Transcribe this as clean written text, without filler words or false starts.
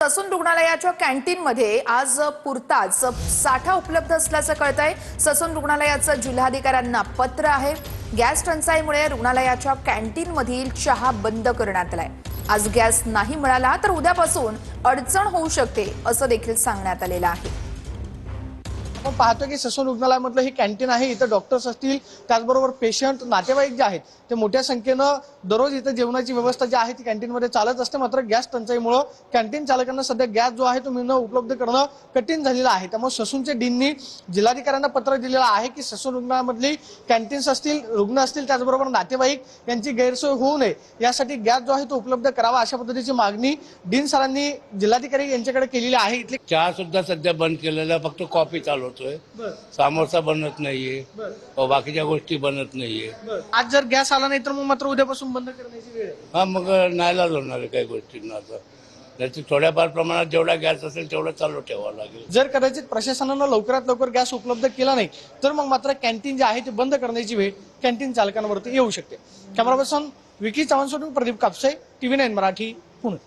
Sassoon रुग्णालयाच्या कॅन्टीनमध्ये आज पुरताच साठा उपलब्ध असल्याचं कळतंय। ससून रुग्णालयाचं जिल्हाधिकाऱ्यांना पत्र आहे। गॅस टंचाईमुळे रुग्णालयाच्या कॅन्टीनमधील चहा बंद करण्यात आलाय। आज गॅस नाही मिळाला तर उद्यापासून अडचण होऊ शकते असं देखील सांगण्यात आलेलं आहे। आपण पाहतो की ससून रुग्णालयामधलं हे कॅन्टीन आहे। इथं डॉक्टर्स असतील, त्याचबरोबर पेशंट, नातेवाईक जे आहेत ते मोठ्या संख्येनं दररोज इथं जेवणाची व्यवस्था जी आहे ती कॅन्टीनमध्ये चालत असते। मात्र गॅस टंचाईमुळे कॅन्टीन चालकांना सध्या गॅस जो आहे तो मिळणं उपलब्ध करणं कठीण झालेलं आहे। त्यामुळे ससूनच्या डीननी जिल्हाधिकाऱ्यांना पत्र दिलेलं आहे की ससून रुग्णालयामधली कॅन्टीन्स असतील, रुग्ण असतील, त्याचबरोबर नातेवाईक यांची गैरसोय होऊ नये यासाठी गॅस जो आहे तो उपलब्ध करावा अशा पद्धतीची मागणी डीन सरांनी जिल्हाधिकारी यांच्याकडे केलेली आहे। इथले चहा सुद्धा सध्या बंद केलेला, फक्त कॉफी चालू होतोय। समोसा बनत नाहीये, बाकीच्या गोष्टी बनत नाहीये। आज जर गॅस आला नाही तर मग मात्र उद्यापासून बंद करण्याची वेळ आहे। हा, मग नाईलाज होणार आहे काही गोष्टींना। आता त्याची थोड्याफार प्रमाणात जेवढा गॅस असेल तेवढा चालू ठेवावा लागेल। जर कदाचित प्रशासनानं लवकरात लवकर गॅस उपलब्ध केला नाही तर मग मात्र कॅन्टीन जे आहे ते बंद करण्याची वेळ कॅन्टीन चालकांवरती येऊ शकते। कॅमेरा पर्सन विकी चव्हाणसोबत प्रदीप कापसे, TV9 मराठी, पुणे।